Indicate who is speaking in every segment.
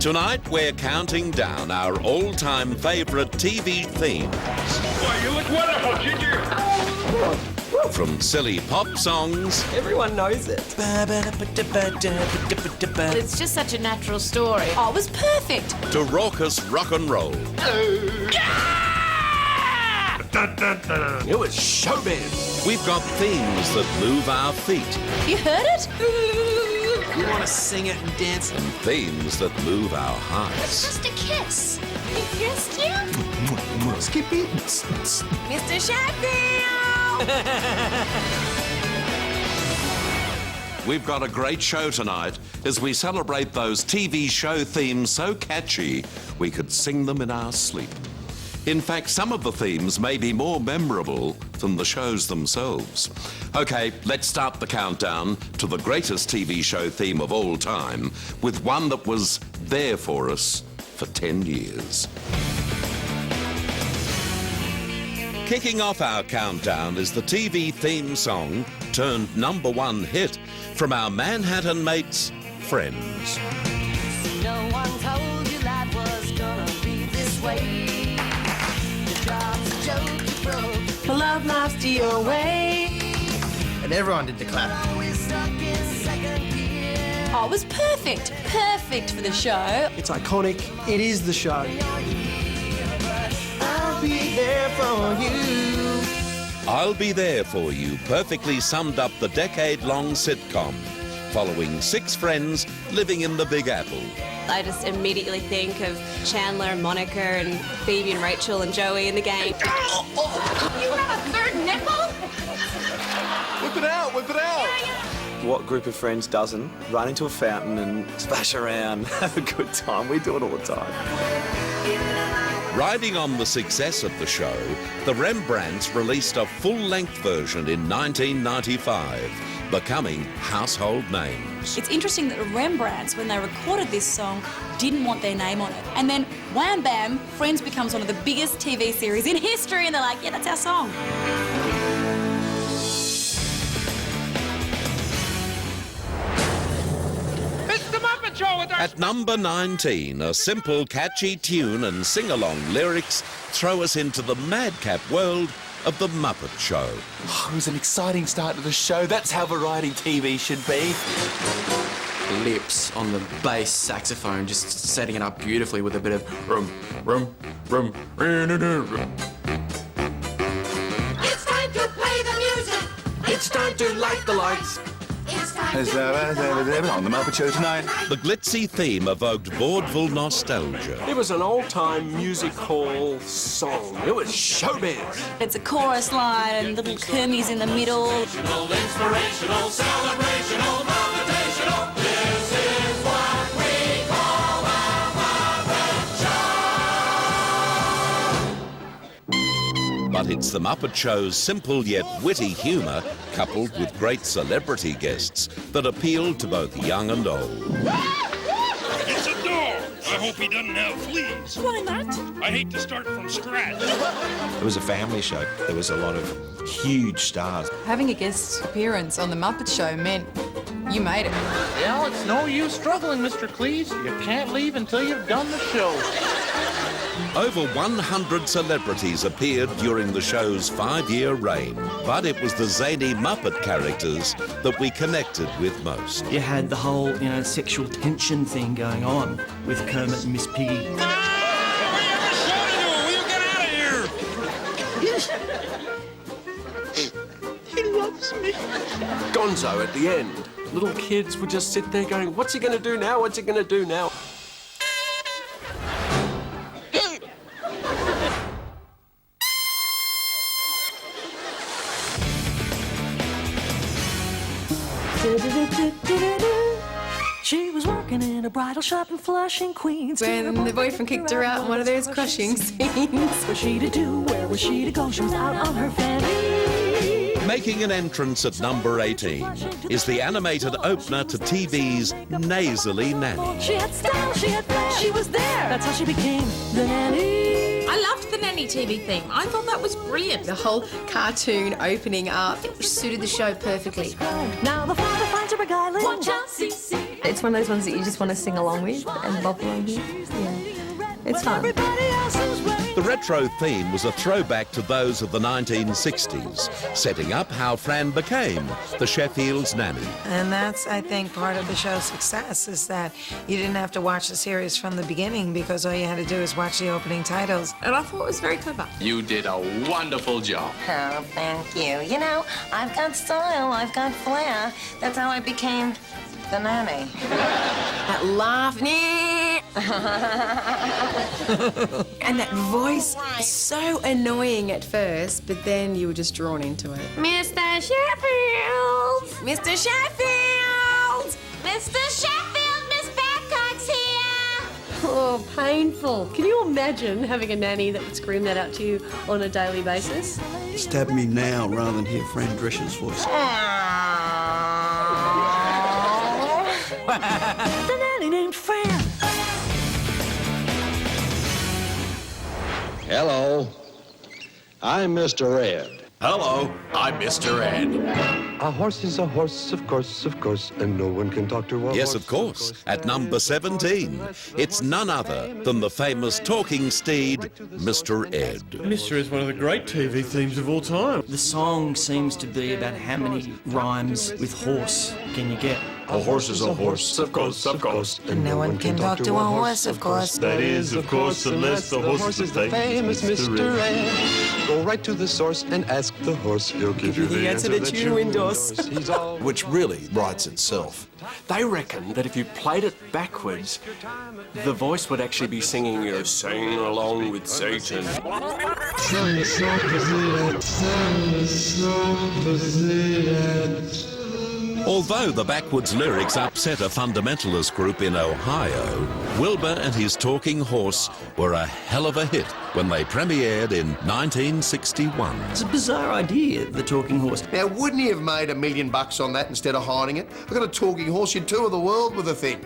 Speaker 1: Tonight, we're counting down our all-time favourite TV themes.
Speaker 2: Why, you look wonderful, Ginger.
Speaker 1: From silly pop songs...
Speaker 3: Everyone knows it.
Speaker 4: It's just such a natural story. Oh, it was perfect.
Speaker 1: ...to raucous rock and roll.
Speaker 3: It was showbiz.
Speaker 1: We've got themes that move our feet.
Speaker 4: You heard it?
Speaker 3: You want to sing it and dance it?
Speaker 1: And themes that move our hearts.
Speaker 4: Just a kiss. He kissed you?
Speaker 3: Skippy.
Speaker 4: Mr. Sheffield!
Speaker 1: We've got a great show tonight as we celebrate those TV show themes so catchy we could sing them in our sleep. In fact, some of the themes may be more memorable than the shows themselves. OK, let's start the countdown to the greatest TV show theme of all time with one that was there for us for 10 years. Kicking off our countdown is the TV theme song turned #1 hit from our Manhattan mates, Friends.
Speaker 5: No one told you life was gonna be this way.
Speaker 3: For love knifes to your way. And everyone did the clap.
Speaker 4: Oh, it was perfect. Perfect for the show.
Speaker 3: It's iconic. It is the show. I'll be there for you.
Speaker 1: I'll Be There For You perfectly summed up the decade-long sitcom, following 6 friends living in the Big Apple.
Speaker 6: I just immediately think of Chandler and Monica and Phoebe and Rachel and Joey and the gang.
Speaker 4: You have a third nipple?
Speaker 3: Whip it out, whip it out. What group of friends doesn't run into a fountain and splash around, have a good time? We do it all the time.
Speaker 1: Riding on the success of the show, the Rembrandts released a full-length version in 1995, becoming household names.
Speaker 4: It's interesting that the Rembrandts, when they recorded this song, didn't want their name on it. And then, wham bam, Friends becomes one of the biggest TV series in history, and they're like, yeah, that's our song.
Speaker 2: It's the Muppet Show with our...
Speaker 1: At number 19, a simple, catchy tune and sing-along lyrics throw us into the madcap world of the Muppet Show.
Speaker 7: Oh, it was an exciting start to the show. That's how variety TV should be.
Speaker 8: Lips on the bass saxophone, just setting it up beautifully with a bit of rum.
Speaker 5: It's time to play the music.
Speaker 3: It's time to light the lights.
Speaker 5: It's time
Speaker 7: On the Muppet Show tonight.
Speaker 1: The glitzy theme evoked vaudeville nostalgia.
Speaker 3: It was an old-time music hall song. It was showbiz.
Speaker 4: It's a chorus line and little Kermies in the middle.
Speaker 5: inspirational, celebrational, motivational. This is what we call a Muppet Show.
Speaker 1: But it's the Muppet Show's simple yet witty humour, coupled with great celebrity guests, that appealed to both young and old.
Speaker 2: It's a dog. I hope he doesn't have fleas.
Speaker 4: Why not?
Speaker 2: I hate to start from scratch.
Speaker 7: It was a family show. There was a lot of huge stars.
Speaker 9: Having a guest appearance on The Muppet Show meant you made it.
Speaker 10: Well, it's no use struggling, Mr. Cleese. You can't leave until you've done the show.
Speaker 1: Over 100 celebrities appeared during the show's 5-year reign, but it was the zany Muppet characters that we connected with most.
Speaker 11: You had the whole, sexual tension thing going on with Kermit and Miss Piggy.
Speaker 3: He loves me. Gonzo at the end. Little kids would just sit there going, what's he going to do now? What's he going to do now?
Speaker 5: She was working in a bridal shop in Flushing, Queens.
Speaker 9: When the boyfriend kicked her out in one of those crushing scenes.
Speaker 5: What was she to do? Where was she to go? She was out on her fanny.
Speaker 1: Making an entrance at number 18 is the animated opener to TV's Nasally Nanny.
Speaker 5: She had style, she had flair. She was there. That's how she became the nanny.
Speaker 4: I loved the Nanny TV theme. I thought that was brilliant.
Speaker 9: The whole cartoon opening up, it suited the show perfectly.
Speaker 5: Now the father finds her beguiling. Watch out, CC.
Speaker 12: It's one of those ones that you just want to sing along with and bob along with. Yeah, it's fun.
Speaker 1: The retro theme was a throwback to those of the 1960s, setting up how Fran became the Sheffield's nanny.
Speaker 13: And that's, I think, part of the show's success, is that you didn't have to watch the series from the beginning because all you had to do is watch the opening titles.
Speaker 12: And I thought it was very clever.
Speaker 7: You did a wonderful job.
Speaker 14: Oh, thank you. You know, I've got style, I've got flair. That's how I became the nanny.
Speaker 12: That laugh. And that voice is so annoying at first, but then you were just drawn into it.
Speaker 6: Mr. Sheffield!
Speaker 12: Mr. Sheffield!
Speaker 6: Mr. Sheffield, Miss Babcock's here!
Speaker 15: Oh, painful. Can you imagine having a nanny that would scream that out to you on a daily basis?
Speaker 16: Stab me now rather than hear Fran Drescher's voice.
Speaker 14: The nanny named Fran.
Speaker 17: Hello, I'm Mr. Ed.
Speaker 7: Hello, I'm Mr. Ed.
Speaker 18: A horse is a horse, of course, and no one can talk to a horse.
Speaker 1: Yes, of course. At number 17, it's none other than the famous talking steed, Mr. Ed.
Speaker 11: Mr. is one of the great TV themes of all time. The song seems to be about how many rhymes with horse can you get.
Speaker 17: A horse is a horse, of course,
Speaker 13: And no one can talk to a horse, of course.
Speaker 11: That is, of course, unless the horse is the famous Mr. Ed.
Speaker 18: Go right to the source and ask the horse. He'll give you the answer that you endorse.
Speaker 17: which really writes itself.
Speaker 19: They reckon that if you played it backwards, the voice would actually be singing, sing along with Satan.
Speaker 1: Although the backwards lyrics upset a fundamentalist group in Ohio, Wilbur and his talking horse were a hell of a hit when they premiered in 1961.
Speaker 11: It's a bizarre idea, the talking horse.
Speaker 20: Now, wouldn't he have made $1 million on that instead of hiding it? I've got a talking horse, you'd tour the world with the thing.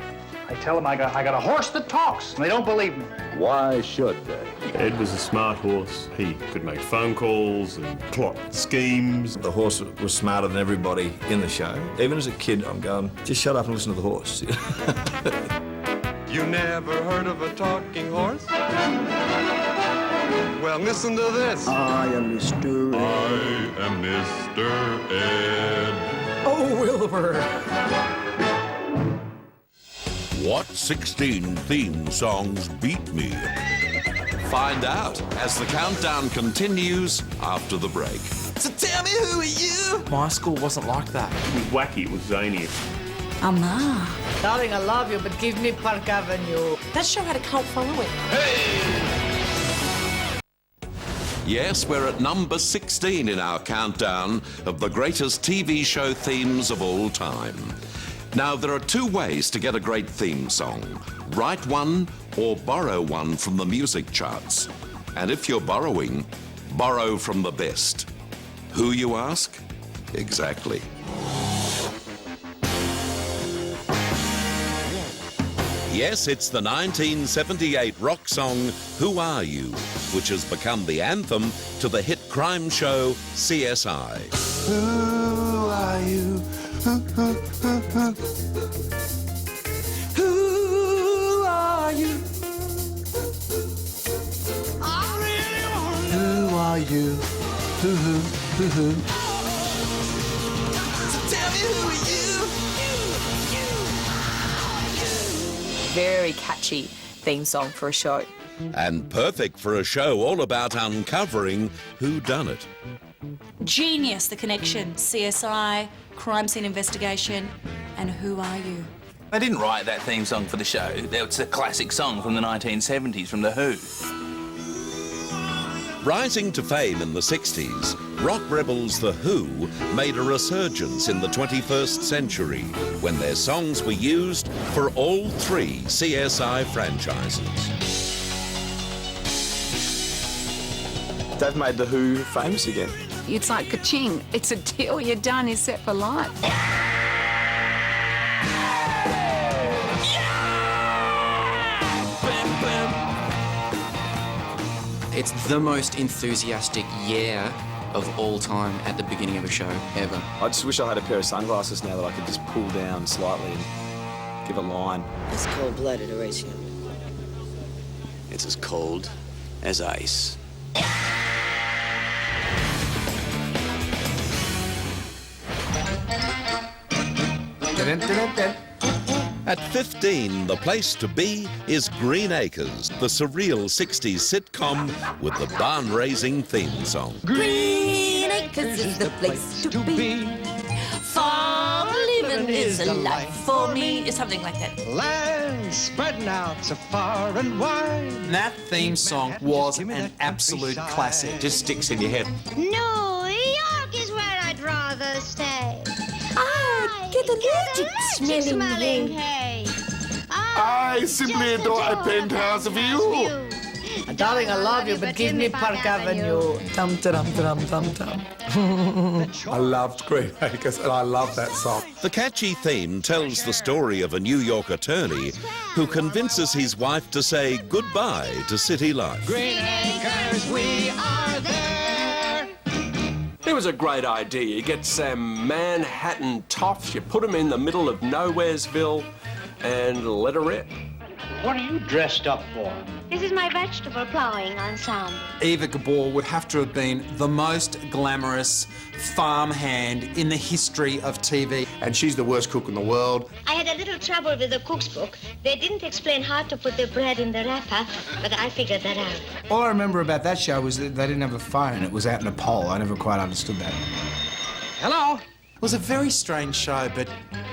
Speaker 10: I tell them I got a horse that talks, and they don't believe me.
Speaker 17: Why should they?
Speaker 11: Ed was a smart horse. He could make phone calls and plot schemes.
Speaker 3: The horse was smarter than everybody in the show. Even as a kid, I'm going, just shut up and listen to the horse.
Speaker 18: You never heard of a talking horse? Well, listen to this.
Speaker 16: I am Mr. Ed.
Speaker 18: I am Mr. Ed.
Speaker 13: Oh, Wilbur.
Speaker 1: What 16 theme songs beat me? Find out as the countdown continues after the break.
Speaker 8: So tell me, who are you? My school wasn't like that.
Speaker 11: It was wacky, it was zany.
Speaker 4: Ama.
Speaker 15: Darling, I love you, but give me Park Avenue.
Speaker 12: That show had a cult following.
Speaker 1: Yes, we're at number 16 in our countdown of the greatest TV show themes of all time. Now, there are two ways to get a great theme song. Write one or borrow one from the music charts. And if you're borrowing, borrow from the best. Who, you ask? Exactly. Yes, it's the 1978 rock song, Who Are You?, which has become the anthem to the hit crime show CSI.
Speaker 18: Who are you? Who are you? Who are you? Who?
Speaker 8: So tell me, who are you?
Speaker 12: Very catchy theme song for a show.
Speaker 1: And perfect for a show all about uncovering whodunit.
Speaker 4: Genius, the connection. CSI, crime scene investigation, and Who Are You?
Speaker 7: They didn't write that theme song for the show. It's a classic song from the 1970s from The Who.
Speaker 1: Rising to fame in the 60s, rock rebels The Who made a resurgence in the 21st century when their songs were used for all three CSI franchises.
Speaker 3: They've made The Who famous again.
Speaker 9: It's like ka-ching. It's a deal. You're done. You're set for life.
Speaker 8: It's the most enthusiastic yeah of all time at the beginning of a show ever.
Speaker 3: I just wish I had a pair of sunglasses now that I could just pull down slightly. give a line.
Speaker 14: It's cold-blooded, Horatio.
Speaker 3: It's as cold as ice.
Speaker 1: At 15, the place to be is Green Acres, the surreal 60s sitcom with the barn-raising theme song.
Speaker 5: Green Acres is the place to be. Farm living is a life for me.
Speaker 4: It's something like that.
Speaker 21: Land spreading out so far and wide.
Speaker 7: That theme song was an absolute classic.
Speaker 1: Just sticks in your head.
Speaker 5: New York is where I'd rather stay. I get allergic smelling hay.
Speaker 20: I simply adore a penthouse view.
Speaker 13: Darling, I love you, but give me Park Avenue. Dum-dum-dum-dum-dum.
Speaker 20: I loved Green Acres, and I love that song.
Speaker 1: The catchy theme tells the story of a New York attorney who convinces his wife to say goodbye to city life.
Speaker 21: Green Acres, we are there.
Speaker 19: It was a great idea. You get some Manhattan toffs, you put them in the middle of Nowheresville, and let her rip.
Speaker 10: What are you dressed up for?
Speaker 5: This is my vegetable plowing ensemble.
Speaker 7: Eva Gabor would have to have been the most glamorous farmhand in the history of TV.
Speaker 20: And she's the worst cook in the world.
Speaker 5: I had a little trouble with the cook's book. They didn't explain how to put the bread in the wrapper, but I figured that out.
Speaker 11: All I remember about that show was that they didn't have a phone. It was out in a pole. I never quite understood that.
Speaker 7: Hello! It was a very strange show, but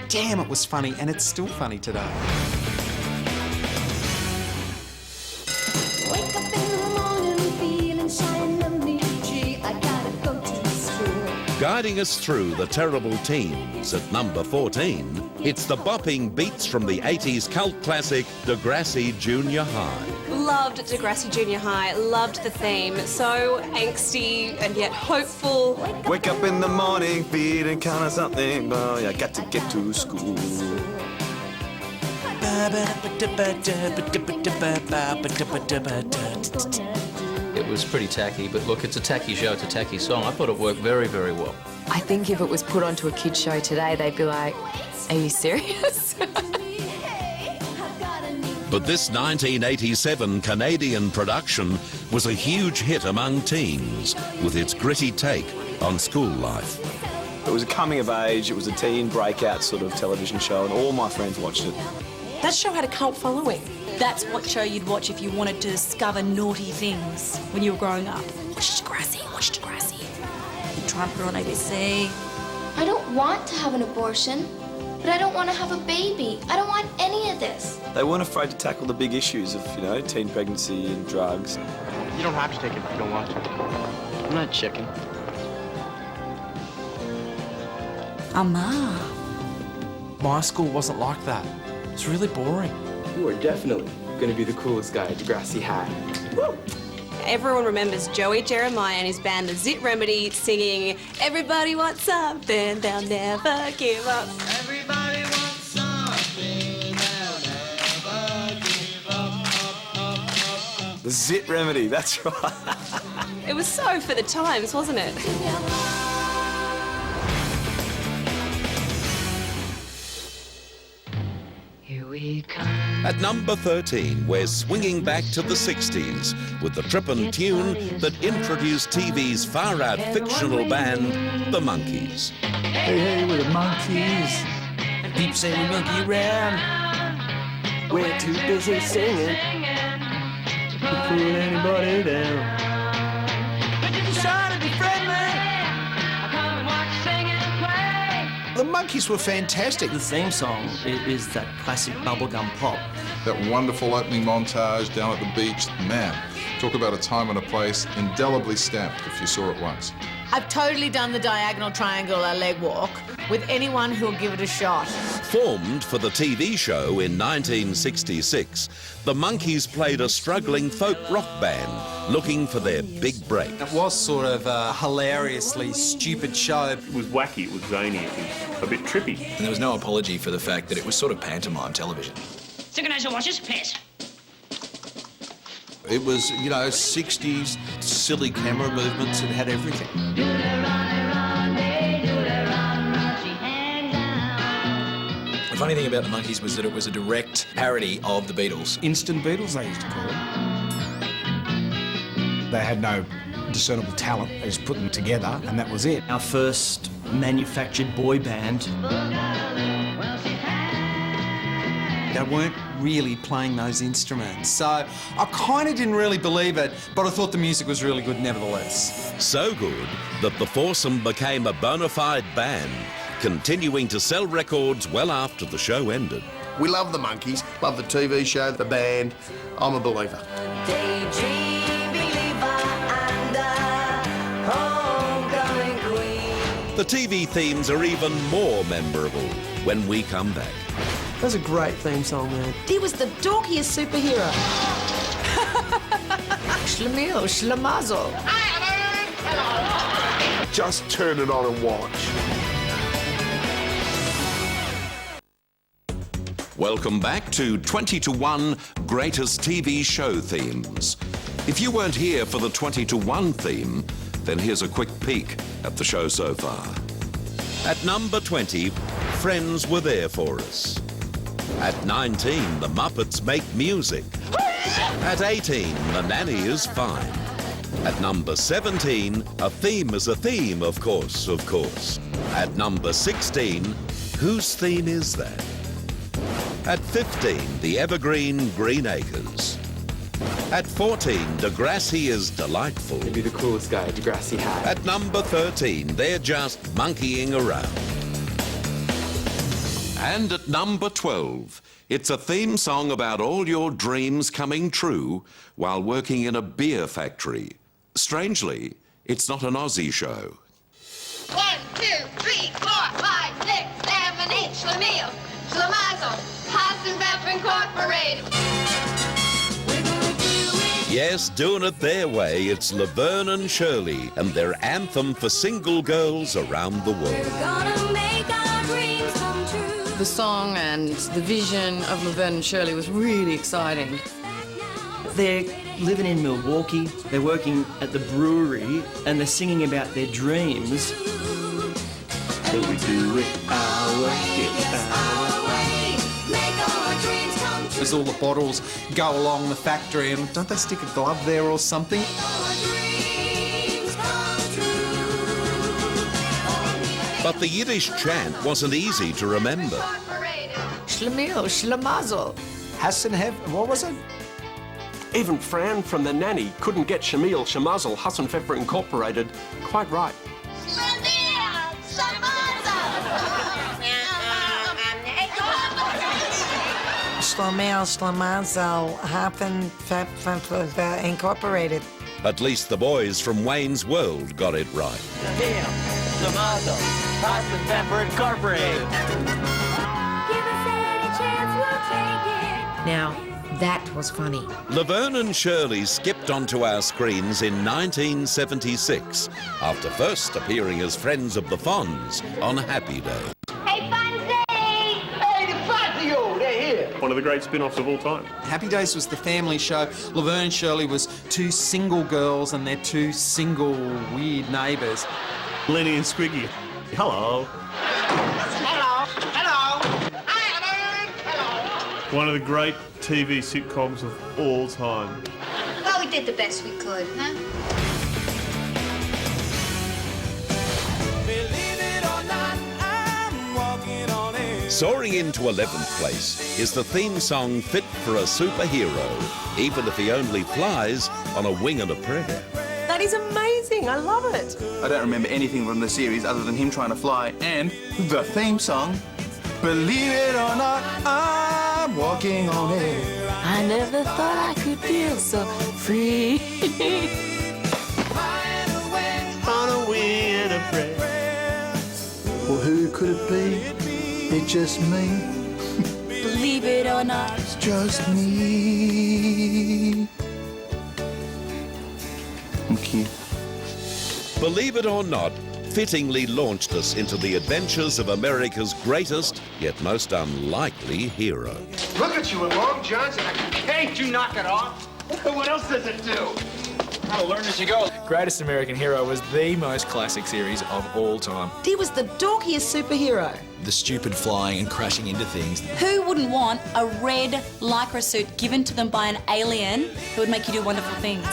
Speaker 7: damn, it was funny, and it's still funny today.
Speaker 5: Wake up in the morning feeling shiny and itchy. I gotta go to school.
Speaker 1: Guiding us through the terrible teens at number 14, it's the bopping beats from the 80s cult classic Degrassi Junior High.
Speaker 6: Loved Degrassi Junior High, loved the theme. So angsty and yet hopeful.
Speaker 3: Wake up in the morning, feeling kind of something. Boy, I got to get to school.
Speaker 22: It was pretty tacky, but look, it's a tacky show, it's a tacky song. I thought it worked very, very well.
Speaker 12: I think if it was put onto a kid's show today, they'd be like, are you serious?
Speaker 1: But this 1987 Canadian production was a huge hit among teens with its gritty take on school life.
Speaker 3: It was a coming of age, it was a teen breakout sort of television show, and all my friends watched it.
Speaker 4: That show had a cult following. That's what show you'd watch if you wanted to discover naughty things when you were growing up. Watch Degrassi, watch Degrassi. You try and put it on ABC.
Speaker 5: I don't want to have an abortion, but I don't want to have a baby. I don't want any of this.
Speaker 3: They weren't afraid to tackle the big issues of, teen pregnancy and drugs.
Speaker 11: You don't have to take it if you don't want to. I'm not chicken.
Speaker 4: Ma.
Speaker 7: My school wasn't like that. It's really boring.
Speaker 8: You are definitely going to be the coolest guy at Degrassi High. Woo!
Speaker 6: Everyone remembers Joey Jeremiah and his band The Zit Remedy singing "Everybody wants something, they'll never give up."
Speaker 21: Everybody wants something, they'll never give up.
Speaker 3: The Zit Remedy, that's right.
Speaker 6: It was so for the times, wasn't it?
Speaker 1: At number 13, we're swinging back to the 60s with the trippin' tune that introduced TV's far-out fictional band, the Monkees.
Speaker 11: Hey, hey, we're the Monkees. People say we monkey around. We're too busy singing to fool anybody down. Trying to be friendly. The Monkees were fantastic. The theme song is that classic bubblegum pop.
Speaker 23: That wonderful opening montage down at the beach. Man, talk about a time and a place indelibly stamped if you saw it once.
Speaker 13: I've totally done the diagonal triangle leg walk with anyone who'll give it a shot.
Speaker 1: Formed for the TV show in 1966, the Monkees played a struggling folk rock band looking for their big break.
Speaker 7: It was sort of a hilariously stupid show.
Speaker 2: It was wacky, it was zany, it was a bit trippy.
Speaker 24: And there was no apology for the fact that it was sort of pantomime television.
Speaker 25: Synchronizer watches, please.
Speaker 17: It was, 60s silly camera movements. It had everything.
Speaker 24: The funny thing about the Monkees was that it was a direct parody of the Beatles.
Speaker 9: Instant Beatles, they used to call them. They had no discernible talent. They just put them together, and that was it.
Speaker 11: Our first manufactured boy band.
Speaker 7: They weren't really playing those instruments, so I kind of didn't really believe it, but I thought the music was really good nevertheless.
Speaker 1: So good that the foursome became a bona fide band, continuing to sell records well after the show ended.
Speaker 20: We love the Monkees, love the TV show, the band. I'm a believer.
Speaker 1: The TV themes are even more memorable when we come back.
Speaker 14: That was a great theme song, man.
Speaker 12: He was the dorkiest superhero.
Speaker 13: Schlemiel, schlemazel.
Speaker 20: Just turn it on and watch.
Speaker 1: Welcome back to 20 to 1 Greatest TV Show Themes. If you weren't here for the 20 to 1 theme, then here's a quick peek at the show so far. At number 20, Friends Were There For Us. At 19, The Muppets Make Music. At 18, The Nanny Is Fine. At number 17, A Theme Is a Theme, of course. At number 16, Whose Theme Is That? At 15, The Evergreen Green Acres. At 14, Degrassi Is Delightful.
Speaker 3: Maybe the coolest guy Degrassi had.
Speaker 1: At number 13, They're Just Monkeying Around. And at number 12, it's a theme song about all your dreams coming true while working in a beer factory. Strangely, it's not an Aussie show.
Speaker 5: 1, 2, 3, 4, 5, 6, 7, 8, Schlemiel, Schlemazel, Heisenberg Incorporated.
Speaker 1: Yes, doing it their way, it's Laverne Shirley and their anthem for single girls around the world.
Speaker 12: The song and the vision of Laverne and Shirley was really exciting.
Speaker 11: They're living in Milwaukee, they're working at the brewery, and they're singing about their dreams. So we do it our way,
Speaker 7: As all the bottles go along the factory, and don't they stick a glove there or something?
Speaker 1: But the Yiddish chant wasn't easy to remember.
Speaker 13: Schlemiel, schlemazel.
Speaker 9: Hassenhev, what was it?
Speaker 19: Even Fran from The Nanny couldn't get Schlemiel, Schlemazel, Hassenpfeffer Incorporated quite right.
Speaker 13: Schlemiel, schlemazel, Hassenpfeffer Incorporated.
Speaker 1: At least the boys from Wayne's World got it right.
Speaker 11: Schlemazel, Hassenpfeffer Incorporated.
Speaker 12: Now, that was funny.
Speaker 1: Laverne and Shirley skipped onto our screens in 1976 after first appearing as friends of the Fonz on Happy Days.
Speaker 5: Hey, Fonzie! Hey, the Fonzie! They're here!
Speaker 10: One of the great spin-offs of all time.
Speaker 7: Happy Days was the family show. Laverne and Shirley was two single girls and their two single weird neighbours.
Speaker 10: Lenny and Squiggy. Hello.
Speaker 5: Hello! Hello! Hi, Laverne! Hello!
Speaker 10: One of the great TV sitcoms of all time.
Speaker 5: Well, we did the best we could, huh?
Speaker 1: Soaring into 11th place is the theme song fit for a superhero, even if he only flies on a wing and a prayer.
Speaker 6: That is amazing. I love it.
Speaker 3: I don't remember anything from the series other than him trying to fly and the theme song. Believe it or not, I'm walking on air.
Speaker 4: I never thought I could feel so free.
Speaker 11: On a wing and a prayer.
Speaker 15: Well, who could it be? It's just me.
Speaker 4: Believe it or not.
Speaker 15: It's just me. Thank you.
Speaker 1: Believe it or not, fittingly launched us into the adventures of America's greatest, yet most unlikely hero.
Speaker 21: Look at you with long johns and a... Can't you knock it off? What else does it do?
Speaker 8: I'll learn as you go. Greatest American Hero was the most classic series of all time.
Speaker 13: He was the dorkiest superhero.
Speaker 24: The stupid flying and crashing into things.
Speaker 4: Who wouldn't want a red lycra suit given to them by an alien who would make you do wonderful things?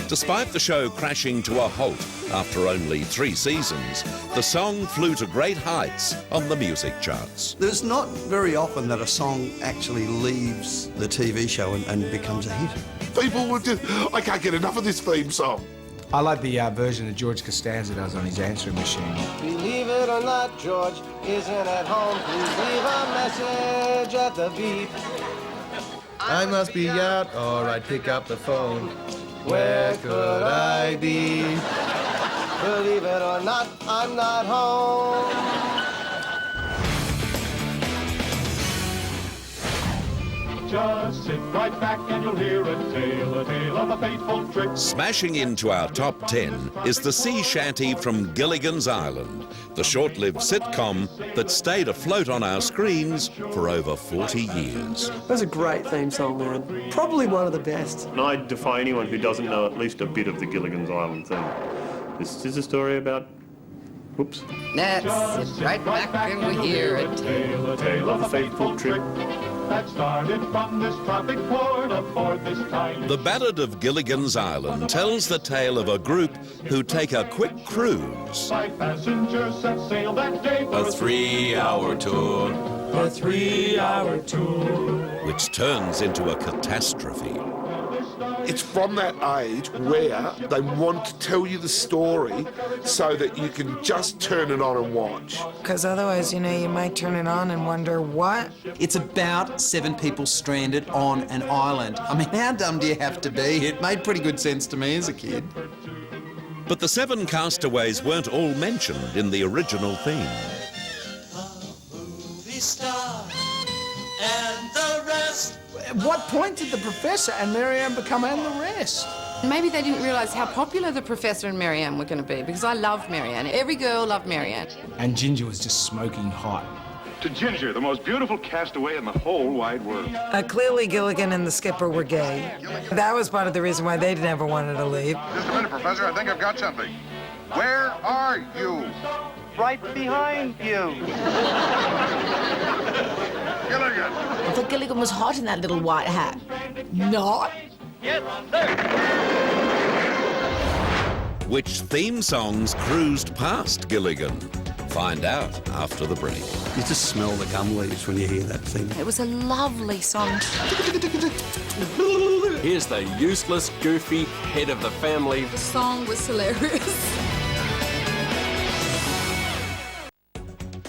Speaker 1: Despite the show crashing to a halt after only 3 seasons, the song flew to great heights on the music charts.
Speaker 15: There's not very often that a song actually leaves the TV show and becomes a hit.
Speaker 2: People would just... I can't get enough of this theme song.
Speaker 9: I like the version that George Costanza does on his answering machine.
Speaker 11: Believe it or not, George isn't at home. Please leave a message at the beep. I must be out or I'd pick up the phone. Where could I be? Believe it or not, I'm not home.
Speaker 16: Just sit right back and you'll hear a tale of a fateful trick.
Speaker 1: Smashing into our top 10 is the sea shanty from Gilligans Island, the short-lived sitcom that stayed afloat on our screens for over 40 years.
Speaker 14: That's a great theme song, man. Probably one of the best.
Speaker 18: And I defy anyone who doesn't know at least a bit of the Gilligans Island thing. This is a story about... Whoops.
Speaker 11: Let's sit right back and we hear a tale
Speaker 18: of a fateful trick.
Speaker 16: That started from this tropic port aboard this tiny...
Speaker 1: The Ballad of Gilligan's Island tells the tale of a group who take a quick cruise.
Speaker 16: Five passengers set sail that day for
Speaker 24: A 3-hour tour.
Speaker 16: A 3-hour tour.
Speaker 1: Which turns into a catastrophe.
Speaker 2: It's from that age where they want to tell you the story so that you can just turn it on and watch.
Speaker 13: Because otherwise, you know, you might turn it on and wonder what?
Speaker 7: It's about 7 people stranded on an island. I mean, how dumb do you have to be? It made pretty good sense to me as a kid.
Speaker 1: But the 7 castaways weren't all mentioned in the original theme.
Speaker 9: At what point did the Professor and Marianne become and the rest?
Speaker 22: Maybe they didn't realise how popular the Professor and Marianne were going to be, because I loved Marianne. Every girl loved Marianne.
Speaker 9: And Ginger was just smoking hot.
Speaker 16: To Ginger, the most beautiful castaway in the whole wide world.
Speaker 13: Clearly Gilligan and the skipper were gay. That was part of the reason why they never wanted to leave.
Speaker 23: Just a minute, Professor. I think I've got something. Where are you?
Speaker 11: right behind you.
Speaker 23: Gilligan!
Speaker 26: I thought Gilligan was hot in that little white hat. Not.
Speaker 23: Yes, sir.
Speaker 1: Which theme songs cruised past Gilligan? Find out after the break.
Speaker 15: You just smell the gum leaves when you hear that thing.
Speaker 26: It was a lovely song.
Speaker 19: Here's the useless, goofy head of the family.
Speaker 26: The song was hilarious.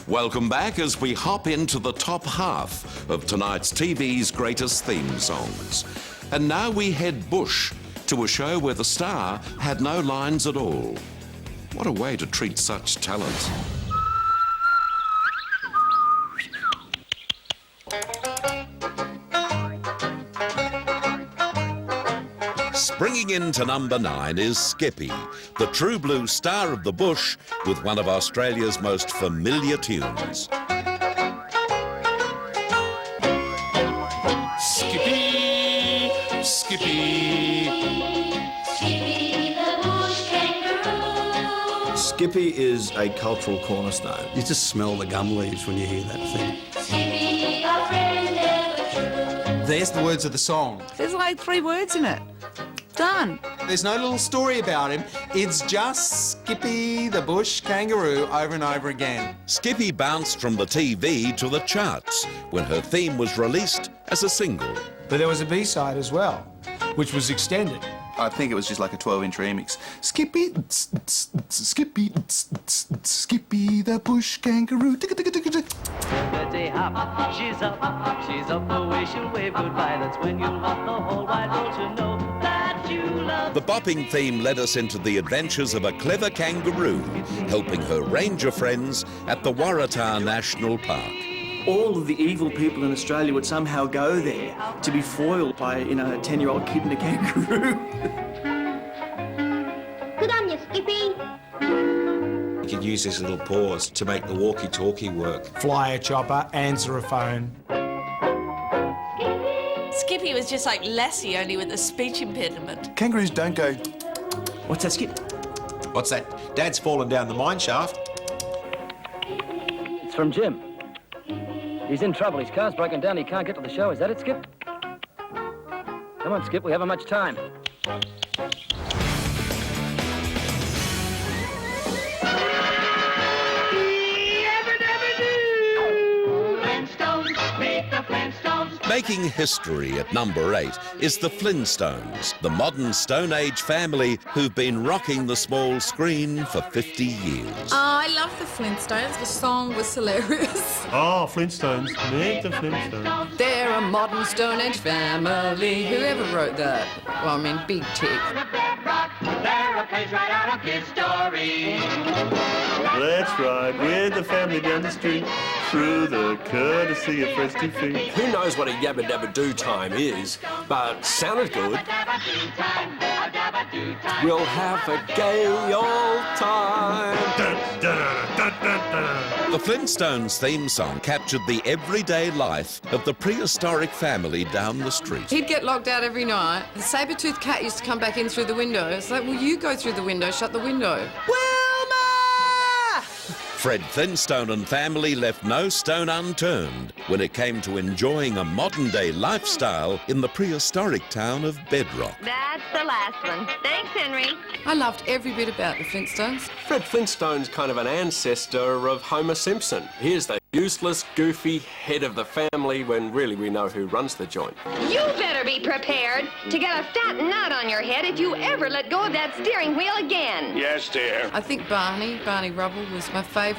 Speaker 1: Welcome back as we hop into the top half of tonight's TV's greatest theme songs. And now we head bush to a show where the star had no lines at all. What a way to treat such talent. Springing into number 9 is Skippy, the true blue star of the bush with one of Australia's most familiar tunes.
Speaker 16: Skippy, Skippy.
Speaker 5: Skippy the bush kangaroo.
Speaker 3: Skippy is a cultural cornerstone.
Speaker 15: You just smell the gum leaves when you hear that thing.
Speaker 5: Skippy, our friend ever true.
Speaker 7: There's the words of the song.
Speaker 26: There's like 3 words in it. Done.
Speaker 7: There's no little story about him. It's just Skippy the bush kangaroo over and over again.
Speaker 1: Skippy bounced from the TV to the charts when her theme was released as a single.
Speaker 9: But there was a B-side as well, which was extended.
Speaker 27: I think it was just like a 12-inch remix. Skippy, Skippy, Skippy the bush kangaroo.
Speaker 11: Day hop, she's up the way she'll wave goodbye. That's when you'll want the whole wide world to know that you love.
Speaker 1: The bopping theme led us into the adventures of a clever kangaroo, helping her ranger friends at the Waratah National Park.
Speaker 28: All of the evil people in Australia would somehow go there to be foiled by, a 10-year-old kid and a kangaroo.
Speaker 5: Good on you, Skippy.
Speaker 24: You could use this little pause to make the walkie-talkie work.
Speaker 9: Fly a chopper, answer a phone.
Speaker 26: Skippy,
Speaker 4: Skippy was just like Lassie, only with a speech impediment.
Speaker 27: Kangaroos don't go...
Speaker 28: What's that, Skip?
Speaker 6: What's that? Dad's fallen down the mine shaft.
Speaker 8: It's from Jim. He's in trouble. His car's broken down. He can't get to the show. Is that it, Skip? Come on, Skip. We haven't much time.
Speaker 1: Making history at number 8 is the Flintstones, the modern Stone Age family who've been rocking the small screen for 50 years.
Speaker 22: Oh, I love the Flintstones. The song was hilarious.
Speaker 18: Oh, Flintstones. Meet the Flintstones.
Speaker 22: They're a modern Stone Age family. Whoever wrote that? Well, I mean, big tick.
Speaker 16: They're a page right out of his story.
Speaker 18: That's right. We're the family down the street. Through the courtesy of fresh 2 feet.
Speaker 19: Who knows what a yabba dabba do time is, but sounded good. We'll have a gay old time.
Speaker 1: The Flintstones theme song captured the everyday life of the prehistoric family down the street.
Speaker 22: He'd get locked out every night. The saber-toothed cat used to come back in through the window. It's like, well, you go through the window, shut the window.
Speaker 1: Fred Flintstone and family left no stone unturned when it came to enjoying a modern-day lifestyle in the prehistoric town of Bedrock.
Speaker 5: That's the last one. Thanks, Henry.
Speaker 22: I loved every bit about the Flintstones.
Speaker 19: Fred Flintstone's kind of an ancestor of Homer Simpson. Here's the useless, goofy head of the family when really we know who runs the joint.
Speaker 5: You better be prepared to get a fat knot on your head if you ever let go of that steering wheel again.
Speaker 16: Yes, dear.
Speaker 22: I think Barney Rubble was my favourite.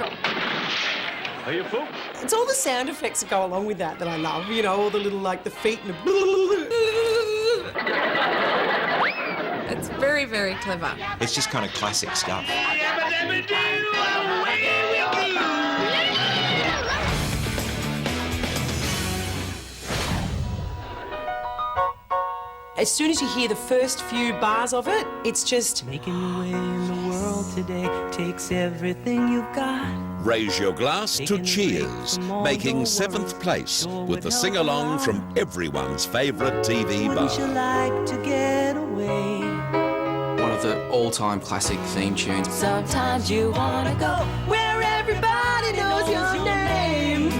Speaker 16: Are you folks?
Speaker 14: It's all the sound effects that go along with that I love. You know, all the little, like, the feet and the...
Speaker 22: It's very, very clever.
Speaker 6: It's just kind of classic stuff.
Speaker 14: As soon as you hear the first few bars of it, it's just...
Speaker 11: Making your way in the world today takes everything you've got.
Speaker 1: Raise your glass to Cheers, making 7th place with the sing-along from everyone's favourite TV bar.
Speaker 11: Wouldn't you like to get away?
Speaker 3: One of the all-time classic theme tunes.
Speaker 11: Sometimes you wanna go where everybody knows your name.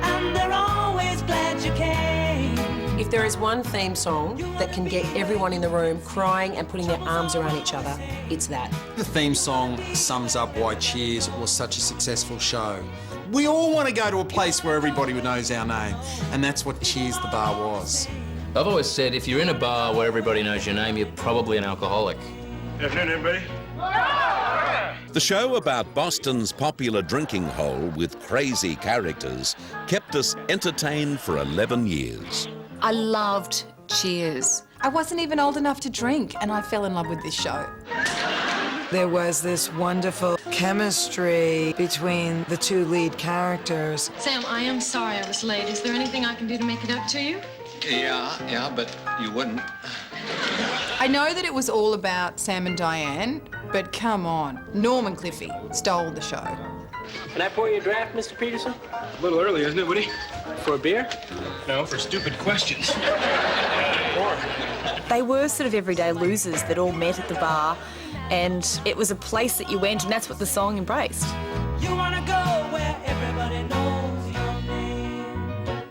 Speaker 11: And they're always glad you came.
Speaker 14: If there is one theme song that can get everyone in the room crying and putting their arms around each other, it's that.
Speaker 7: The theme song sums up why Cheers was such a successful show. We all want to go to a place where everybody knows our name, and that's what Cheers the Bar was.
Speaker 24: I've always said if you're in a bar where everybody knows your name, you're probably an alcoholic.
Speaker 16: Afternoon, everybody.
Speaker 1: The show about Boston's popular drinking hole with crazy characters kept us entertained for 11 years.
Speaker 22: I loved Cheers. I wasn't even old enough to drink, and I fell in love with this show.
Speaker 13: There was this wonderful chemistry between the two lead characters.
Speaker 10: Sam, I am sorry I was late. Is there anything I can do to make it up to you?
Speaker 24: Yeah, but you wouldn't.
Speaker 22: I know that it was all about Sam and Diane, but come on, Norman Cliffy stole the show.
Speaker 8: Can I pour you a draft, Mr. Peterson?
Speaker 12: A little early, isn't it, Woody?
Speaker 8: For a beer?
Speaker 12: No, for stupid questions.
Speaker 26: They were sort of everyday losers that all met at the bar, and it was a place that you went, and that's what the song embraced.
Speaker 11: You wanna go where everybody knows your name.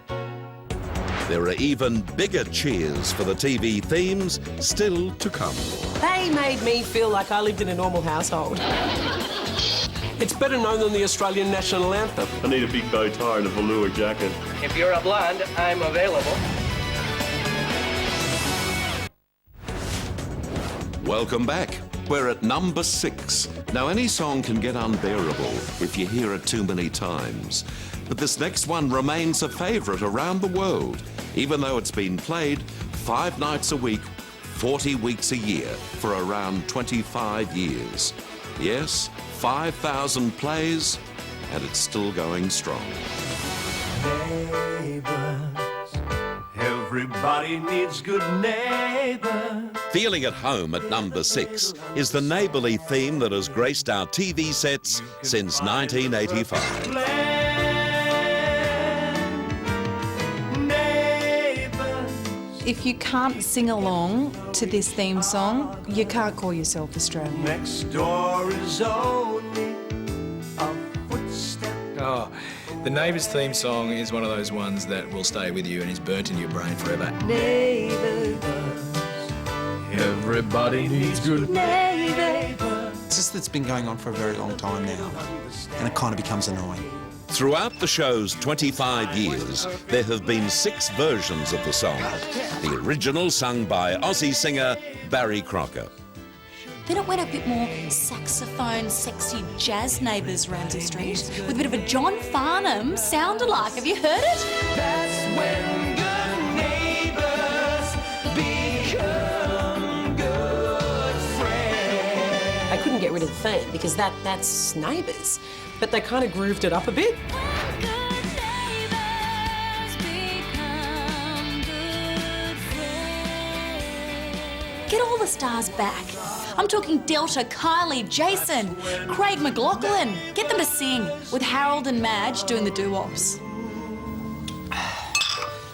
Speaker 1: There are even bigger cheers for the TV themes still to come.
Speaker 14: They made me feel like I lived in a normal household.
Speaker 19: It's better known than the Australian national anthem.
Speaker 18: I need a big bow tie and a velour jacket.
Speaker 8: If you're a blonde, I'm available.
Speaker 1: Welcome back. We're at number 6. Now, any song can get unbearable if you hear it too many times. But this next one remains a favourite around the world, even though it's been played 5 nights a week, 40 weeks a year for around 25 years. Yes, 5,000 plays, and it's still going strong.
Speaker 11: Neighbours, everybody needs good neighbours.
Speaker 1: Feeling at home at number 6 is the neighbourly theme that has graced our TV sets since 1985.
Speaker 22: if you can't sing along to this theme song, you can't call yourself Australian.
Speaker 11: Next door is only a footstep.
Speaker 12: Oh, the Neighbours theme song is one of those ones that will stay with you and is burnt in your brain forever.
Speaker 11: Neighbours.
Speaker 12: Everybody needs good
Speaker 11: Neighbours.
Speaker 7: It's just that it's been going on for a very long time now, and it kind of becomes annoying.
Speaker 1: Throughout the show's 25 years, there have been 6 versions of the song. The original sung by Aussie singer Barry Crocker.
Speaker 4: Then it went a bit more saxophone, sexy jazz Neighbours Ramsay Street with a bit of a John Farnham sound-alike. Have you heard it?
Speaker 11: That's when good neighbours become good friends.
Speaker 14: They couldn't get rid of the theme because that's Neighbours, but they kind of grooved it up a bit.
Speaker 4: Get all the stars back. I'm talking Delta, Kylie, Jason, Craig McLachlan. Get them to sing with Harold and Madge doing the doo-wops.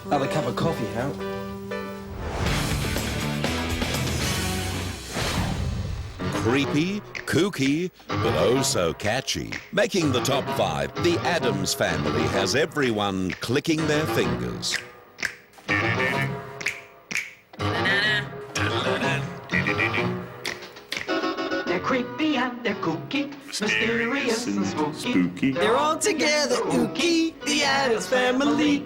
Speaker 8: Another cup of coffee, Harold.
Speaker 1: Creepy, kooky, but oh so catchy. Making the top 5, the Addams Family has everyone clicking their fingers.
Speaker 11: They're creepy and they're kooky, mysterious and spooky.
Speaker 28: They're all together, ooky, the Addams Family.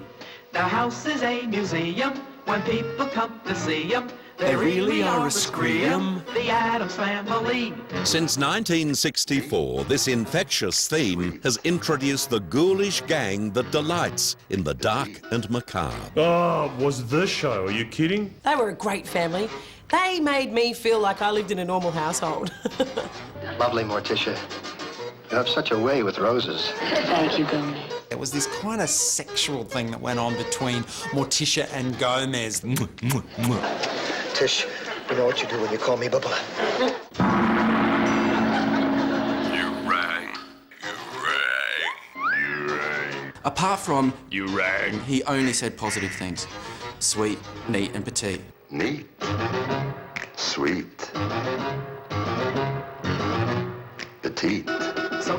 Speaker 11: Their house is a museum. When people come to see them, they really are a scream. The Addams Family.
Speaker 1: Since 1964, this infectious theme has introduced the ghoulish gang that delights in the dark and macabre.
Speaker 18: Oh, was the show? Are you kidding?
Speaker 14: They were a great family. They made me feel like I lived in a normal household.
Speaker 2: Lovely, Morticia. You have such a way with roses.
Speaker 5: Thank you, Gomez.
Speaker 7: There was this kind of sexual thing that went on between Morticia and Gomez.
Speaker 2: Tish, you know what you do when you call me Bubba.
Speaker 7: Apart from
Speaker 18: You rang.
Speaker 7: he only said positive things. Sweet, neat and petite.
Speaker 2: Neat. Sweet. Petite.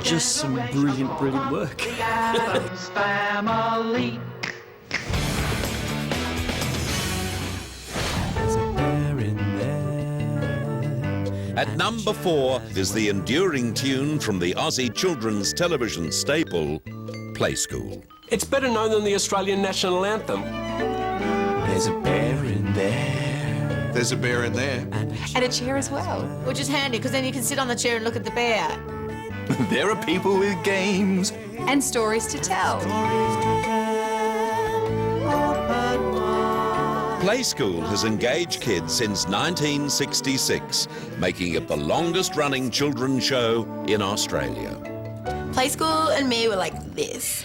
Speaker 28: Just some brilliant work.
Speaker 11: The Addams Family. There's a bear in there.
Speaker 1: At number 4 is the enduring tune from the Aussie children's television staple, Play School.
Speaker 19: It's better known than the Australian national anthem.
Speaker 11: There's a bear in there.
Speaker 6: There's a bear in there.
Speaker 22: And a chair as well.
Speaker 13: Which is handy, because then you can sit on the chair and look at the bear.
Speaker 27: There are people with games.
Speaker 22: And stories to tell.
Speaker 1: Play School has engaged kids since 1966, making it the longest-running children's show in Australia.
Speaker 13: Play School and me were like this.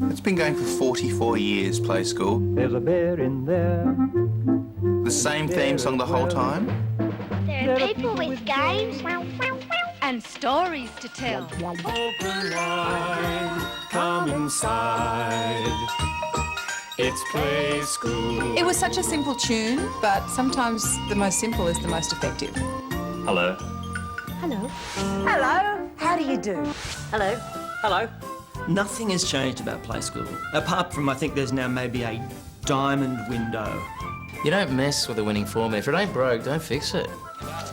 Speaker 27: It's been going for 44 years, Play School.
Speaker 11: There's a bear in there.
Speaker 27: The same theme song the whole time.
Speaker 5: There are people with games and stories to tell.
Speaker 11: Open wide, come inside. It's Play School.
Speaker 22: It was such a simple tune, but sometimes the most simple is the most effective.
Speaker 18: Hello.
Speaker 5: Hello.
Speaker 13: Hello. How do you do?
Speaker 14: Hello. Hello.
Speaker 28: Nothing has changed about Play School, apart from I think there's now maybe a diamond window.
Speaker 24: You don't mess with a winning formula. If it ain't broke, don't fix it.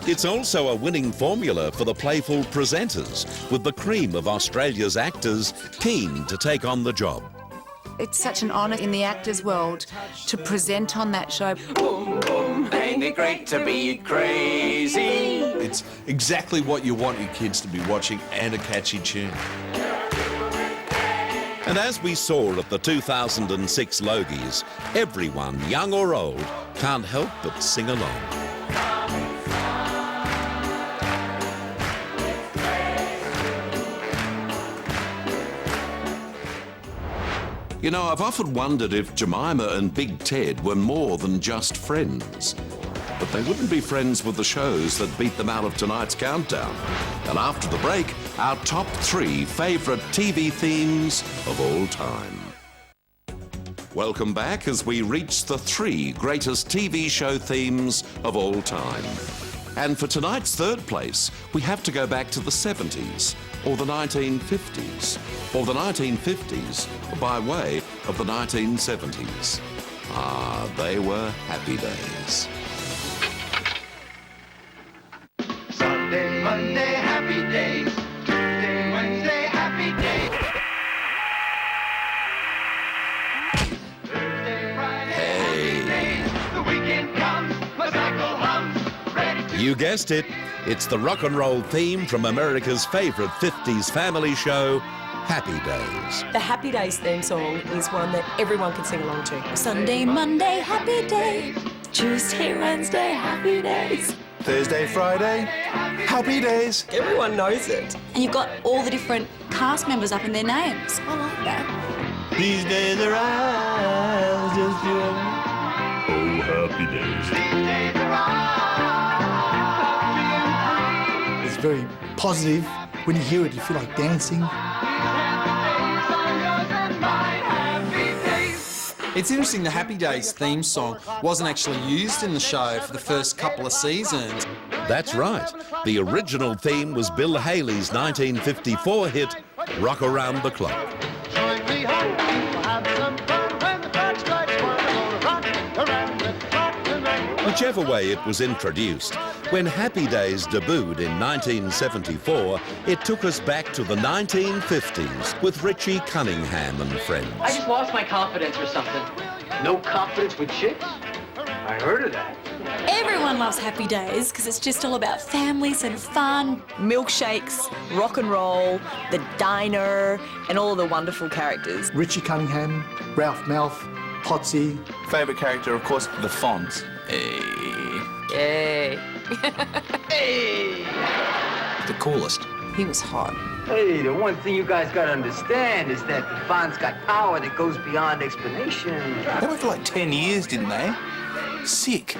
Speaker 1: It's also a winning formula for the playful presenters, with the cream of Australia's actors keen to take on the job.
Speaker 22: It's such an honour in the actors' world to present on that show.
Speaker 11: Boom, boom, ain't it great to be crazy?
Speaker 6: It's exactly what you want your kids to be watching, and a catchy tune.
Speaker 1: And as we saw at the 2006 Logies, everyone, young or old, can't help but sing along. You know, I've often wondered if Jemima and Big Ted were more than just friends. But they wouldn't be friends with the shows that beat them out of tonight's countdown. And after the break, our top 3 favourite TV themes of all time. Welcome back as we reach the 3 greatest TV show themes of all time. And for tonight's third place, we have to go back to the 70s, or the 1950s, or the 1950s by way of the 1970s. Ah, they were happy days.
Speaker 11: Sunday, Monday, happy days. Tuesday, Wednesday, happy days. Thursday, Friday, happy days. The weekend comes, my cycle hums.
Speaker 1: You guessed it, it's the rock and roll theme from America's favourite 50s family show, Happy Days.
Speaker 14: The Happy Days theme song is one that everyone can sing along to.
Speaker 4: Sunday, Monday, happy days. Tuesday, Wednesday, happy days.
Speaker 27: Thursday, Friday, happy days.
Speaker 14: Everyone knows it.
Speaker 4: And you've got all the different cast members up in their names. I like that.
Speaker 11: These days are ours, just you and me.
Speaker 18: Oh, happy days.
Speaker 3: It's very positive. When you hear it, you feel like dancing.
Speaker 7: It's interesting, the Happy Days theme song wasn't actually used in the show for the first couple of seasons.
Speaker 1: That's right. The original theme was Bill Haley's 1954 hit, Rock Around the Clock. Whichever way it was introduced, when Happy Days debuted in 1974, it took us back to the 1950s with Richie Cunningham and friends.
Speaker 8: I just lost my confidence or something. No confidence with chicks? I heard of that.
Speaker 4: Everyone loves Happy Days because it's just all about families and fun.
Speaker 26: Milkshakes, rock and roll, the diner, and all of the wonderful characters.
Speaker 3: Richie Cunningham, Ralph Malph, Potsy.
Speaker 27: Favourite character, of course, the Fonz. Hey.
Speaker 26: Yay.
Speaker 8: Hey!
Speaker 24: The coolest.
Speaker 22: He was hot.
Speaker 8: Hey, the one thing you guys gotta understand is that the Fonz got power that goes beyond explanation.
Speaker 27: They went for like 10 years, didn't they? Sick.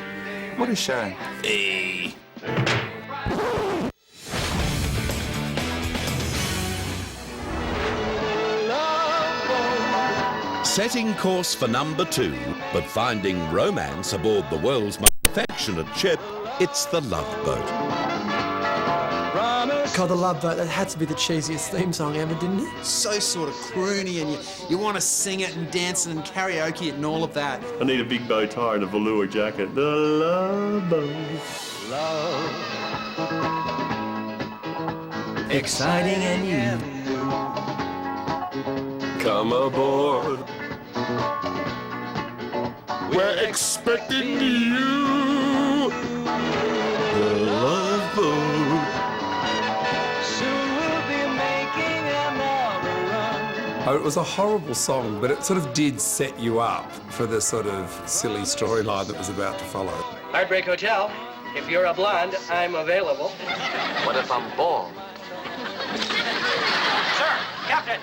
Speaker 27: What a show. Hey.
Speaker 1: Setting course for number 2, but finding romance aboard the world's most affectionate ship, it's the Love Boat.
Speaker 3: God, the Love Boat, that had to be the cheesiest theme song ever, didn't it?
Speaker 7: So sort of croony, and you want to sing it and dance it and karaoke it and all of that.
Speaker 18: I need a big bow tie and a velour jacket. The Love Boat.
Speaker 11: Love. Exciting and new.
Speaker 19: Come aboard.
Speaker 11: We're expecting you.
Speaker 19: The Love Boat.
Speaker 11: Soon we'll be making another run.
Speaker 6: Oh, it was a horrible song, but it sort of did set you up for the sort of silly storyline that was about to follow.
Speaker 8: Heartbreak Hotel. If you're a blonde, I'm available.
Speaker 24: What if I'm bald?
Speaker 8: Sir, Captain.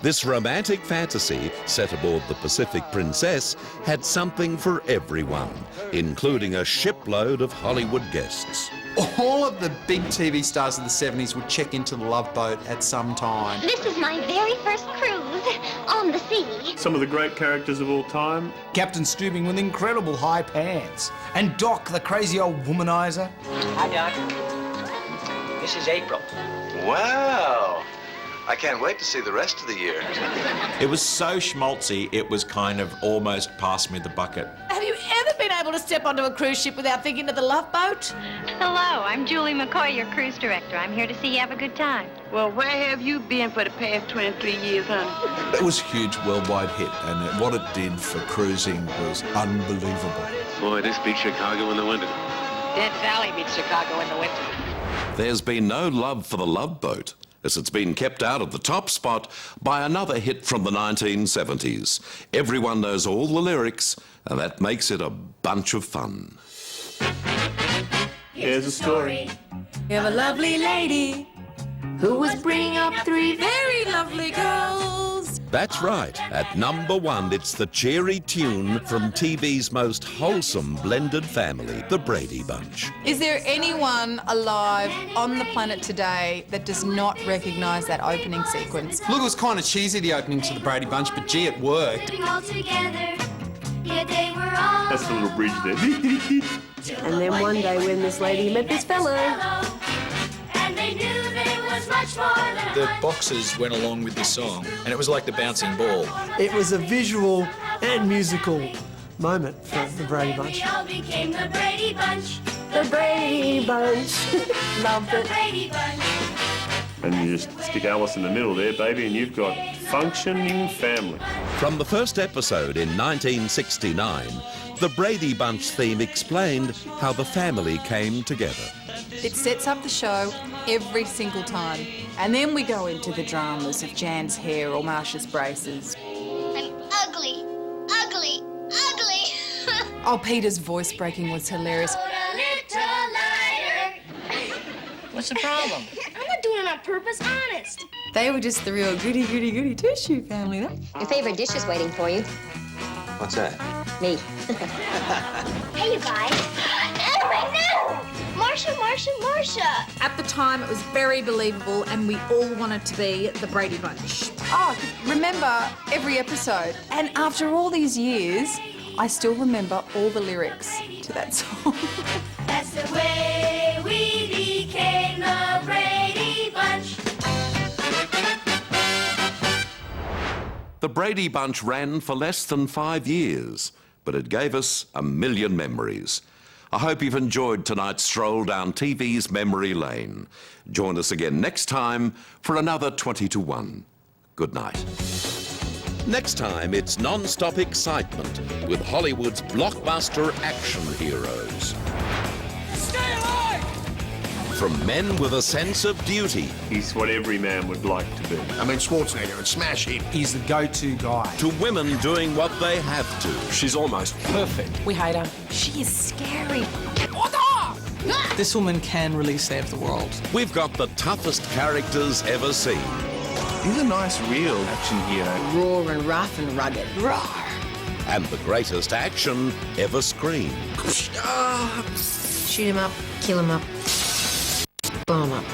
Speaker 1: This romantic fantasy, set aboard the Pacific Princess, had something for everyone, including a shipload of Hollywood guests.
Speaker 7: All of the big TV stars of the 70s would check into the Love Boat at some time.
Speaker 5: This is my very first cruise on the sea.
Speaker 18: Some of the great characters of all time.
Speaker 3: Captain Stubing with incredible high pants. And Doc, the crazy old womanizer.
Speaker 8: Hi, Doc. This is April.
Speaker 9: Wow. I can't wait to see the rest of the year.
Speaker 15: It was so schmaltzy, it was kind of almost passed me the bucket.
Speaker 22: Have you ever been able to step onto a cruise ship without thinking of the Love Boat?
Speaker 5: Hello, I'm Julie McCoy, your cruise director. I'm here to see you have a good time.
Speaker 17: Well, where have you been for the past 23 years, honey?
Speaker 6: It was a huge worldwide hit, and what it did for cruising was unbelievable.
Speaker 20: Boy, this beats Chicago in the winter.
Speaker 22: Death Valley beats Chicago in the winter.
Speaker 1: There's been no love for the Love Boat, as it's been kept out of the top spot by another hit from the 1970s. Everyone knows all the lyrics, and that makes it a bunch of fun.
Speaker 18: Here's a story.
Speaker 22: We have a lovely lady who was bringing up 3 very lovely girls.
Speaker 1: That's right. At number 1, it's the cheery tune from TV's most wholesome blended family, the Brady Bunch.
Speaker 22: Is there anyone alive on the planet today that does not recognise that opening sequence?
Speaker 7: Look, it was kind of cheesy, the opening to the Brady Bunch, but gee, it worked.
Speaker 18: That's the little bridge there.
Speaker 2: And then one day when this lady met this fellow.
Speaker 10: The boxers went along with this song, and it was like the bouncing ball.
Speaker 11: It was a visual and musical moment for the Brady Bunch.
Speaker 5: The Brady Bunch.
Speaker 2: The Brady Bunch. Loved it.
Speaker 18: And you just stick Alice in the middle there, baby, and you've got functioning family.
Speaker 1: From the first episode in 1969, the Brady Bunch theme explained how the family came together.
Speaker 22: It sets up the show every single time. And then we go into the dramas of Jan's hair or Marsha's braces.
Speaker 5: I'm ugly, ugly, ugly.
Speaker 22: Oh, Peter's voice breaking was hilarious.
Speaker 8: What's the problem?
Speaker 5: I'm not doing it on purpose, honest.
Speaker 22: They were just the real goody tissue family, though.
Speaker 2: Your favourite dish is waiting for you.
Speaker 9: What's that?
Speaker 2: Me.
Speaker 5: Hey, you guys. Anyway, no! Marsha.
Speaker 4: At the time, it was very believable, and we all wanted to be the Brady Bunch.
Speaker 22: Oh, remember every episode. And after all these years, I still remember all the lyrics to that song.
Speaker 5: That's the way we became the Brady Bunch.
Speaker 1: The Brady Bunch ran for less than 5 years, but it gave us a million memories. I hope you've enjoyed tonight's stroll down TV's memory lane. Join us again next time for another 20 to 1. Good night. Next time, it's non-stop excitement with Hollywood's blockbuster action heroes.
Speaker 5: Stay alive!
Speaker 1: From men with a sense of duty.
Speaker 18: He's what every man would like to be.
Speaker 3: I mean, Schwarzenegger would smash him. He's the go-to guy.
Speaker 1: To women doing what they have to.
Speaker 19: She's almost perfect.
Speaker 14: We hate her.
Speaker 4: She is scary.
Speaker 11: This woman can really save the world.
Speaker 1: We've got the toughest characters ever seen.
Speaker 27: He's a nice, real action hero.
Speaker 14: Raw and rough and rugged.
Speaker 4: Rawr.
Speaker 1: And the greatest action ever screened.
Speaker 14: Shoot him up, kill him up, blow him up.